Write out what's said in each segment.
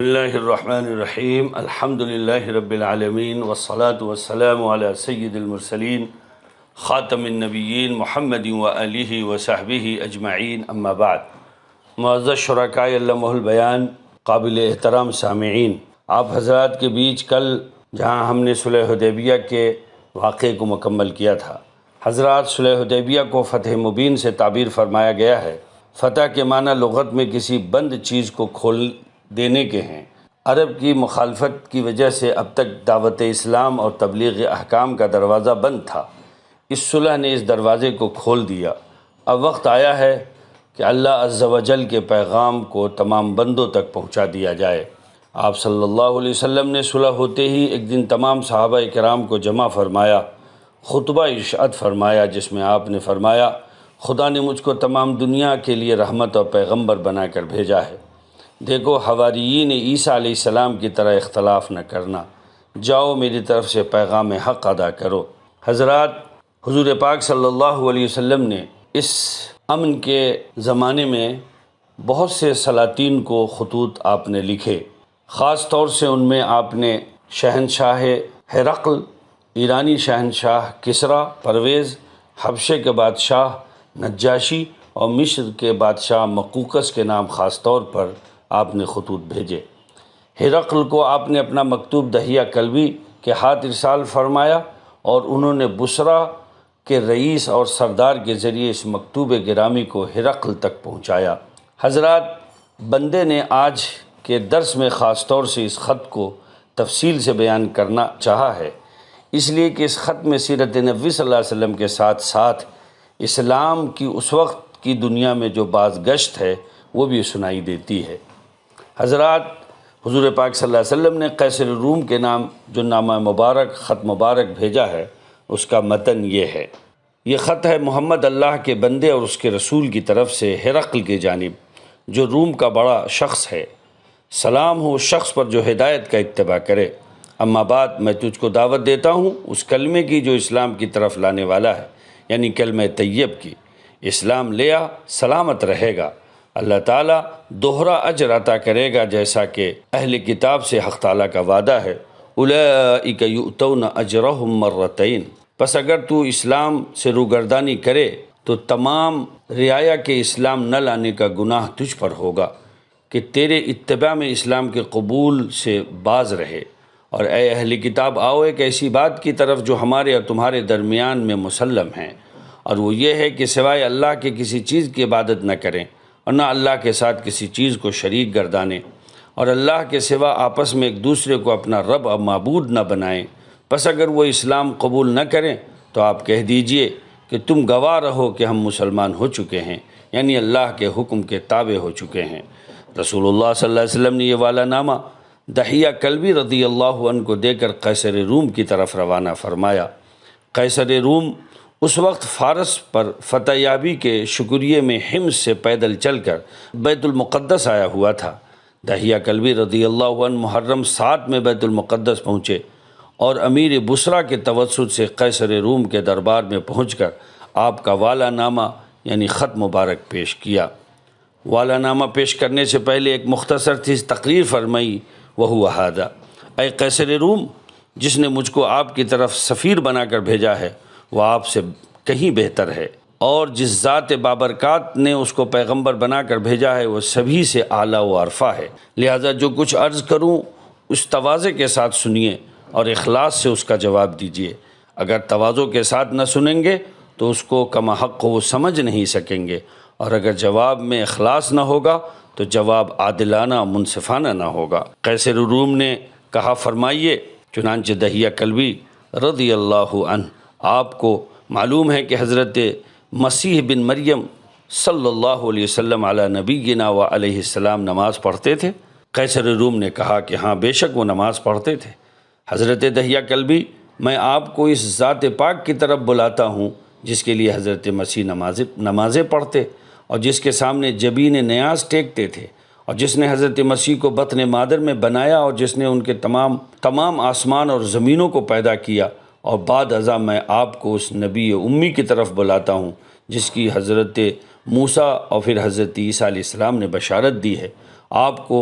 بسم اللہ الرحمن الرحیم الحمدللہ رب العالمین والصلاة والسلام علی سید المرسلین خاتم النبیین محمد وآلہ وصحبہ اجمعین اما بعد۔ معزز شرکاء علمہ البیان، قابل احترام سامعین، آپ حضرات کے بیچ کل جہاں ہم نے صلح حدیبیہ کے واقعے کو مکمل کیا تھا، حضرات صلح حدیبیہ کو فتح مبین سے تعبیر فرمایا گیا ہے۔ فتح کے معنی لغت میں کسی بند چیز کو کھول دینے کے ہیں۔ عرب کی مخالفت کی وجہ سے اب تک دعوت اسلام اور تبلیغ احکام کا دروازہ بند تھا۔ اس صلح نے اس دروازے کو کھول دیا۔ اب وقت آیا ہے کہ اللہ عز و جل کے پیغام کو تمام بندوں تک پہنچا دیا جائے۔ آپ صلی اللہ علیہ وسلم نے صلح ہوتے ہی ایک دن تمام صحابہ کرام کو جمع فرمایا، خطبہ ارشاد فرمایا، جس میں آپ نے فرمایا، خدا نے مجھ کو تمام دنیا کے لیے رحمت اور پیغمبر بنا کر بھیجا ہے۔ دیکھو، حواریین عیسیٰ علیہ السلام کی طرح اختلاف نہ کرنا، جاؤ میری طرف سے پیغام حق ادا کرو۔ حضرات، حضور پاک صلی اللہ علیہ وسلم نے اس امن کے زمانے میں بہت سے سلاطین کو خطوط آپ نے لکھے، خاص طور سے ان میں آپ نے شہنشاہ ہرقل، ایرانی شہنشاہ کسریٰ پرویز، حبشے کے بادشاہ نجاشی اور مصر کے بادشاہ مقوقس کے نام خاص طور پر آپ نے خطوط بھیجے۔ ہرقل کو آپ نے اپنا مکتوب دحیہ کلبی کے ہاتھ ارسال فرمایا اور انہوں نے بصرہ کے رئیس اور سردار کے ذریعے اس مکتوب گرامی کو ہرقل تک پہنچایا۔ حضرات، بندے نے آج کے درس میں خاص طور سے اس خط کو تفصیل سے بیان کرنا چاہا ہے، اس لیے کہ اس خط میں سیرت نبوی صلی اللہ علیہ وسلم کے ساتھ ساتھ اسلام کی اس وقت کی دنیا میں جو بازگشت ہے وہ بھی سنائی دیتی ہے۔ حضرات، حضور پاک صلی اللہ علیہ وسلم نے قیصر روم کے نام جو نامہ مبارک، خط مبارک بھیجا ہے، اس کا متن یہ ہے۔ یہ خط ہے محمد اللہ کے بندے اور اس کے رسول کی طرف سے ہرقل کی جانب، جو روم کا بڑا شخص ہے۔ سلام ہو اس شخص پر جو ہدایت کا اتباع کرے۔ اما بعد، میں تجھ کو دعوت دیتا ہوں اس کلمے کی جو اسلام کی طرف لانے والا ہے، یعنی کلمہ طیب کی۔ اسلام لیا سلامت رہے گا، اللہ تعالیٰ دوہرا اجر عطا کرے گا، جیسا کہ اہل کتاب سے حق تعالیٰ کا وعدہ ہے، اولئک یؤتون اجرہم مرتین۔ پس اگر تو اسلام سے روگردانی کرے تو تمام رعایا کے اسلام نہ لانے کا گناہ تجھ پر ہوگا کہ تیرے اتباع میں اسلام کے قبول سے باز رہے۔ اور اے اہل کتاب، آؤ ایک ایسی بات کی طرف جو ہمارے اور تمہارے درمیان میں مسلم ہے، اور وہ یہ ہے کہ سوائے اللہ کے کسی چیز کی عبادت نہ کریں اور نہ اللہ کے ساتھ کسی چیز کو شریک گردانیں، اور اللہ کے سوا آپس میں ایک دوسرے کو اپنا رب اور معبود نہ بنائیں۔ پس اگر وہ اسلام قبول نہ کریں تو آپ کہہ دیجئے کہ تم گواہ رہو کہ ہم مسلمان ہو چکے ہیں، یعنی اللہ کے حکم کے تابع ہو چکے ہیں۔ رسول اللہ صلی اللہ علیہ وسلم نے یہ والا نامہ دحیہ کلبی رضی اللہ عنہ کو دے کر قیصر روم کی طرف روانہ فرمایا۔ قیصر روم اس وقت فارس پر فتح یابی کے شکریے میں حمص سے پیدل چل کر بیت المقدس آیا ہوا تھا۔ دحیہ کلبی رضی اللہ عنہ محرم 7 میں بیت المقدس پہنچے اور امیر بصرہ کے توسط سے قیصر روم کے دربار میں پہنچ کر آپ کا والا نامہ یعنی خط مبارک پیش کیا۔ والا نامہ پیش کرنے سے پہلے ایک مختصر سی تقریر فرمائی، وہو ھذا، اے قیصر روم، جس نے مجھ کو آپ کی طرف سفیر بنا کر بھیجا ہے وہ آپ سے کہیں بہتر ہے، اور جس ذات بابرکات نے اس کو پیغمبر بنا کر بھیجا ہے وہ سبھی سے اعلیٰ و ارفع ہے۔ لہٰذا جو کچھ عرض کروں اس تواضع کے ساتھ سنیے اور اخلاص سے اس کا جواب دیجیے۔ اگر تواضع کے ساتھ نہ سنیں گے تو اس کو کما حق وہ سمجھ نہیں سکیں گے، اور اگر جواب میں اخلاص نہ ہوگا تو جواب عادلانہ منصفانہ نہ ہوگا۔ قیصر روم نے کہا، فرمائیے۔ چنانچہ دحیہ کلبی رضی اللہ عنہ، آپ کو معلوم ہے کہ حضرت مسیح بن مریم صلی اللہ علیہ وسلم علی نبینا و علیہ السلام نماز پڑھتے تھے؟ قیصر روم نے کہا کہ ہاں، بے شک وہ نماز پڑھتے تھے۔ حضرت دحیہ کلبی، میں آپ کو اس ذات پاک کی طرف بلاتا ہوں جس کے لیے حضرت مسیح نمازیں پڑھتے اور جس کے سامنے جبین نیاز ٹیکتے تھے، اور جس نے حضرت مسیح کو بطن مادر میں بنایا، اور جس نے ان کے تمام آسمان اور زمینوں کو پیدا کیا، اور بعد ازاں میں آپ کو اس نبی امی کی طرف بلاتا ہوں جس کی حضرت موسیٰ اور پھر حضرت عیسیٰ علیہ السلام نے بشارت دی ہے۔ آپ کو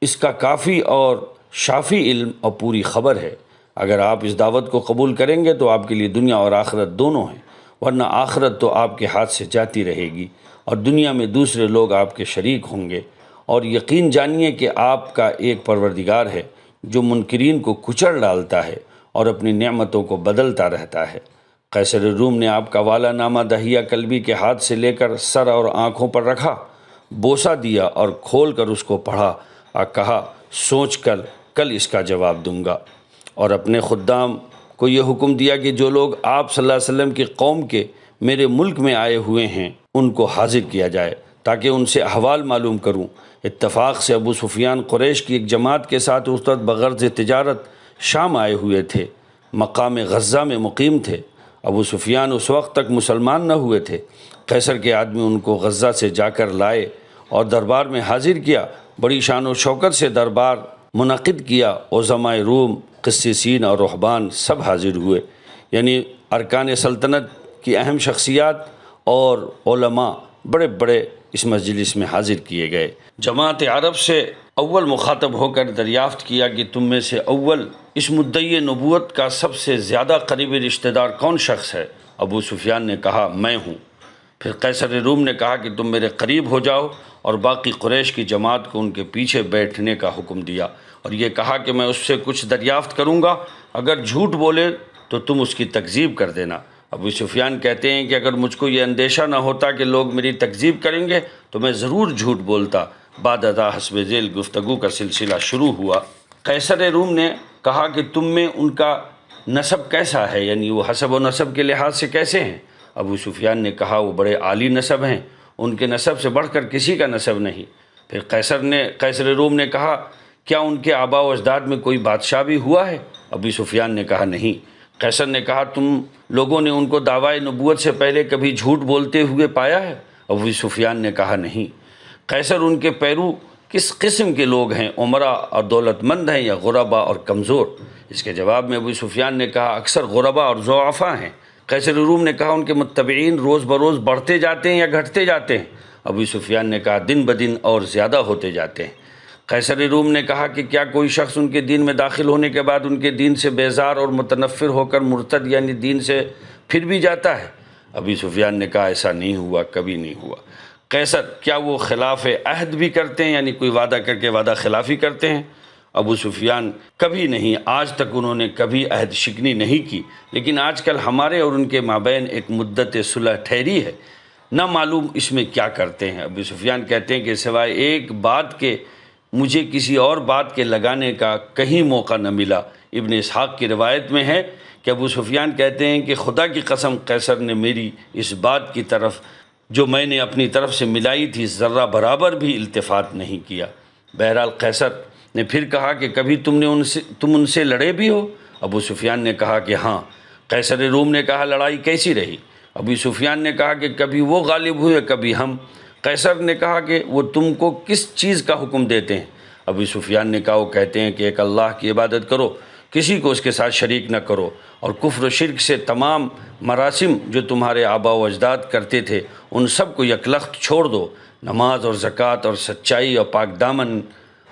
اس کا کافی اور شافی علم اور پوری خبر ہے۔ اگر آپ اس دعوت کو قبول کریں گے تو آپ کے لیے دنیا اور آخرت دونوں ہیں، ورنہ آخرت تو آپ کے ہاتھ سے جاتی رہے گی اور دنیا میں دوسرے لوگ آپ کے شریک ہوں گے۔ اور یقین جانیے کہ آپ کا ایک پروردگار ہے جو منکرین کو کچل ڈالتا ہے اور اپنی نعمتوں کو بدلتا رہتا ہے۔ قیصر روم نے آپ کا والا نامہ دہیہ کلبی کے ہاتھ سے لے کر سر اور آنکھوں پر رکھا، بوسہ دیا اور کھول کر اس کو پڑھا اور کہا، سوچ کر کل اس کا جواب دوں گا۔ اور اپنے خدام کو یہ حکم دیا کہ جو لوگ آپ صلی اللہ علیہ وسلم کی قوم کے میرے ملک میں آئے ہوئے ہیں ان کو حاضر کیا جائے تاکہ ان سے احوال معلوم کروں۔ اتفاق سے ابو سفیان قریش کی ایک جماعت کے ساتھ اس وقت بغرض تجارت شام آئے ہوئے تھے، مقام غزہ میں مقیم تھے۔ ابو سفیان اس وقت تک مسلمان نہ ہوئے تھے۔ قیصر کے آدمی ان کو غزہ سے جا کر لائے اور دربار میں حاضر کیا۔ بڑی شان و شوکت سے دربار منعقد کیا۔ عظماء روم، قسیسین اور رہبان سب حاضر ہوئے، یعنی ارکان سلطنت کی اہم شخصیات اور علماء بڑے بڑے اس مجلس میں حاضر کیے گئے۔ جماعت عرب سے اول مخاطب ہو کر دریافت کیا کہ تم میں سے اول اس مدعی نبوت کا سب سے زیادہ قریبی رشتہ دار کون شخص ہے؟ ابو سفیان نے کہا، میں ہوں۔ پھر قیصر روم نے کہا کہ تم میرے قریب ہو جاؤ، اور باقی قریش کی جماعت کو ان کے پیچھے بیٹھنے کا حکم دیا اور یہ کہا کہ میں اس سے کچھ دریافت کروں گا، اگر جھوٹ بولے تو تم اس کی تکذیب کر دینا۔ ابو سفیان کہتے ہیں کہ اگر مجھ کو یہ اندیشہ نہ ہوتا کہ لوگ میری تکذیب کریں گے تو میں ضرور جھوٹ بولتا۔ بعد ازاں حسب ذیل گفتگو کا سلسلہ شروع ہوا۔ قیصر روم نے کہا کہ تم میں ان کا نسب کیسا ہے، یعنی وہ حسب و نسب کے لحاظ سے کیسے ہیں؟ ابو سفیان نے کہا، وہ بڑے عالی نسب ہیں، ان کے نسب سے بڑھ کر کسی کا نسب نہیں۔ پھر قیصر روم نے کہا، کیا ان کے آباء و اجداد میں کوئی بادشاہ بھی ہوا ہے؟ ابو سفیان نے کہا، نہیں۔ قیصر نے کہا، تم لوگوں نے ان کو دعویٰ نبوت سے پہلے کبھی جھوٹ بولتے ہوئے پایا ہے؟ ابو سفیان نے کہا، نہیں۔ قیصر، ان کے پیرو کس قسم کے لوگ ہیں، عمرا اور دولت مند ہیں یا غربا اور کمزور؟ اس کے جواب میں ابو سفیان نے کہا، اکثر غربا اور ضعفاء ہیں۔ قیصر روم نے کہا، ان کے متبعین روز بروز بڑھتے جاتے ہیں یا گھٹتے جاتے ہیں؟ ابو سفیان نے کہا، دن بدن اور زیادہ ہوتے جاتے ہیں۔ قیصر روم نے کہا کہ کیا کوئی شخص ان کے دین میں داخل ہونے کے بعد ان کے دین سے بیزار اور متنفر ہو کر مرتد یعنی دین سے پھر بھی جاتا ہے؟ ابو سفیان نے کہا، ایسا نہیں ہوا، کبھی نہیں ہوا۔ قیصر، کیا وہ خلاف عہد بھی کرتے ہیں، یعنی کوئی وعدہ کر کے وعدہ خلافی کرتے ہیں؟ ابو سفیان، کبھی نہیں، آج تک انہوں نے کبھی عہد شکنی نہیں کی، لیکن آج کل ہمارے اور ان کے مابین ایک مدت صلح ٹھہری ہے، نہ معلوم اس میں کیا کرتے ہیں۔ ابو سفیان کہتے ہیں کہ سوائے ایک بات کے مجھے کسی اور بات کے لگانے کا کہیں موقع نہ ملا۔ ابن اسحاق کی روایت میں ہے کہ ابو سفیان کہتے ہیں کہ خدا کی قسم، قیصر نے میری اس بات کی طرف جو میں نے اپنی طرف سے ملائی تھی ذرہ برابر بھی التفات نہیں کیا۔ بہرحال قیصر نے پھر کہا کہ کبھی تم ان سے لڑے بھی ہو؟ ابو سفیان نے کہا کہ ہاں۔ قیصر روم نے کہا، لڑائی کیسی رہی؟ ابو سفیان نے کہا کہ کبھی وہ غالب ہوئے، کبھی ہم۔ قیصر نے کہا کہ وہ تم کو کس چیز کا حکم دیتے ہیں؟ ابو سفیان نے کہا، وہ کہتے ہیں کہ ایک اللہ کی عبادت کرو، کسی کو اس کے ساتھ شریک نہ کرو، اور کفر و شرک سے تمام مراسم جو تمہارے آباء و اجداد کرتے تھے ان سب کو یکلخت چھوڑ دو۔ نماز اور زکوٰۃ اور سچائی اور پاک دامن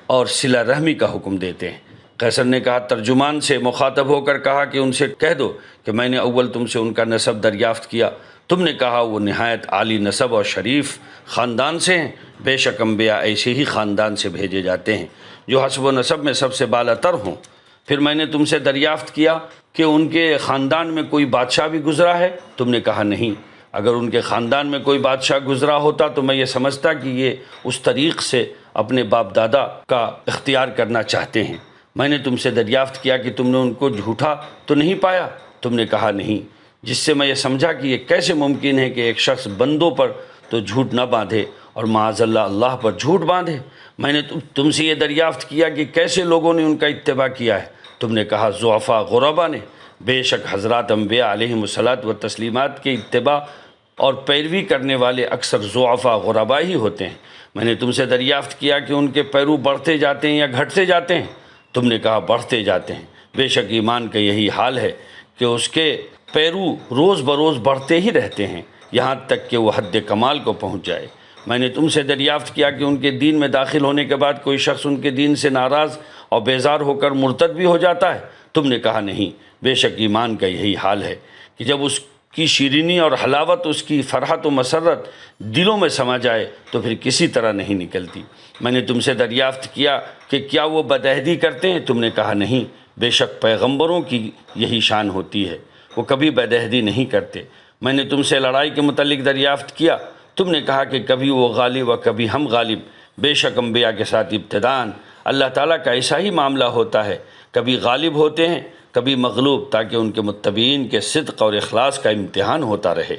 اور صلہ رحمی کا حکم دیتے ہیں۔ قیصر نے کہا، ترجمان سے مخاطب ہو کر کہا کہ ان سے کہہ دو کہ میں نے اول تم سے ان کا نسب دریافت کیا، تم نے کہا وہ نہایت عالی نسب اور شریف خاندان سے ہیں۔ بے شک انبیاء ایسے ہی خاندان سے بھیجے جاتے ہیں جو حسب و نسب میں سب سے بالا تر ہوں۔ پھر میں نے تم سے دریافت کیا کہ ان کے خاندان میں کوئی بادشاہ بھی گزرا ہے؟ تم نے کہا نہیں۔ اگر ان کے خاندان میں کوئی بادشاہ گزرا ہوتا تو میں یہ سمجھتا کہ یہ اس طریق سے اپنے باپ دادا کا اختیار کرنا چاہتے ہیں۔ میں نے تم سے دریافت کیا کہ تم نے ان کو جھوٹا تو نہیں پایا؟ تم نے کہا نہیں، جس سے میں یہ سمجھا کہ یہ کیسے ممکن ہے کہ ایک شخص بندوں پر تو جھوٹ نہ باندھے اور معاذ اللہ پر جھوٹ باندھے۔ میں نے تم سے یہ دریافت کیا کہ کیسے لوگوں نے ان کا اتباع کیا ہے؟ تم نے کہا ضعفاء غربا نے۔ بے شک حضرات انبیاء علیہم الصلاۃ و تسلیمات کے اتباع اور پیروی کرنے والے اکثر ضعفاء غربا ہی ہوتے ہیں۔ میں نے تم سے دریافت کیا کہ ان کے پیرو بڑھتے جاتے ہیں یا گھٹتے جاتے ہیں؟ تم نے کہا بڑھتے جاتے ہیں۔ بے شک ایمان کا یہی حال ہے کہ اس کے پیرو روز بروز بڑھتے ہی رہتے ہیں یہاں تک کہ وہ حد کمال کو پہنچ جائے۔ میں نے تم سے دریافت کیا کہ ان کے دین میں داخل ہونے کے بعد کوئی شخص ان کے دین سے ناراض اور بیزار ہو کر مرتد بھی ہو جاتا ہے؟ تم نے کہا نہیں، بے شک ایمان کا یہی حال ہے کہ جب اس کی شیرینی اور حلاوت، اس کی فرحت و مسرت دلوں میں سما جائے تو پھر کسی طرح نہیں نکلتی۔ میں نے تم سے دریافت کیا کہ کیا وہ بدعہدی کرتے ہیں؟ تم نے کہا نہیں، بے شک پیغمبروں کی یہی شان ہوتی ہے، وہ کبھی بدعہدی نہیں کرتے۔ میں نے تم سے لڑائی کے متعلق دریافت کیا، تم نے کہا کہ کبھی وہ غالب و کبھی ہم غالب۔ بے شک انبیاء کے ساتھ ابتداءً اللہ تعالیٰ کا ایسا ہی معاملہ ہوتا ہے، کبھی غالب ہوتے ہیں کبھی مغلوب، تاکہ ان کے متبعین کے صدق اور اخلاص کا امتحان ہوتا رہے،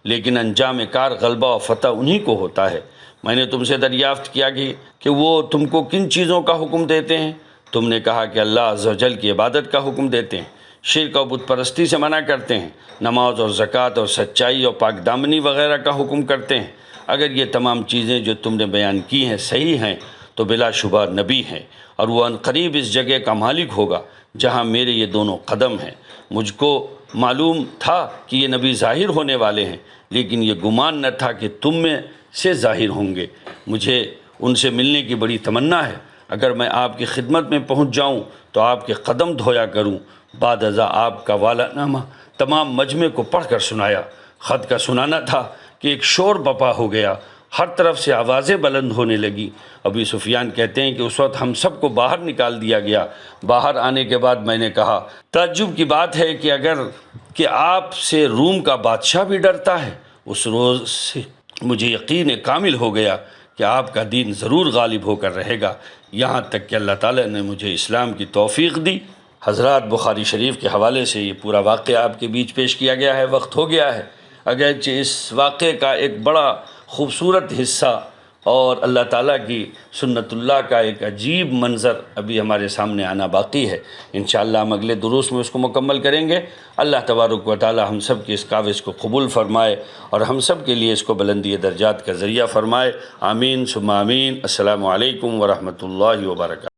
لیکن انجام کار غلبہ و فتح انہی کو ہوتا ہے۔ میں نے تم سے دریافت کیا کہ وہ تم کو کن چیزوں کا حکم دیتے ہیں؟ تم نے کہا کہ اللہ عز و جل کی عبادت کا حکم دیتے ہیں، شرک و بت پرستی سے منع کرتے ہیں، نماز اور زکوٰۃ اور سچائی اور پاک دامنی وغیرہ کا حکم کرتے ہیں۔ اگر یہ تمام چیزیں جو تم نے بیان کی ہیں صحیح ہیں تو بلا شبہ نبی ہیں، اور وہ عنقریب اس جگہ کا مالک ہوگا جہاں میرے یہ دونوں قدم ہیں۔ مجھ کو معلوم تھا کہ یہ نبی ظاہر ہونے والے ہیں، لیکن یہ گمان نہ تھا کہ تم میں سے ظاہر ہوں گے۔ مجھے ان سے ملنے کی بڑی تمنا ہے، اگر میں آپ کی خدمت میں پہنچ جاؤں تو آپ کے قدم دھویا کروں۔ بعد ازاں آپ کا والا نامہ تمام مجمع کو پڑھ کر سنایا۔ خط کا سنانا تھا کہ ایک شور بپا ہو گیا، ہر طرف سے آوازیں بلند ہونے لگی۔ ابی سفیان کہتے ہیں کہ اس وقت ہم سب کو باہر نکال دیا گیا۔ باہر آنے کے بعد میں نے کہا، تعجب کی بات ہے کہ آپ سے روم کا بادشاہ بھی ڈرتا ہے۔ اس روز سے مجھے یقین کامل ہو گیا کہ آپ کا دین ضرور غالب ہو کر رہے گا، یہاں تک کہ اللہ تعالیٰ نے مجھے اسلام کی توفیق دی۔ حضرات، بخاری شریف کے حوالے سے یہ پورا واقعہ آپ کے بیچ پیش کیا گیا ہے۔ وقت ہو گیا ہے، اگرچہ اس واقعے کا ایک بڑا خوبصورت حصہ اور اللہ تعالیٰ کی سنت اللہ کا ایک عجیب منظر ابھی ہمارے سامنے آنا باقی ہے۔ انشاءاللہ ہم اگلے دروس میں اس کو مکمل کریں گے۔ اللہ تبارک و تعالیٰ ہم سب کی اس کاوش کو قبول فرمائے اور ہم سب کے لیے اس کو بلندی درجات کا ذریعہ فرمائے۔ آمین ثم آمین۔ السلام علیکم ورحمۃ اللہ وبرکاتہ۔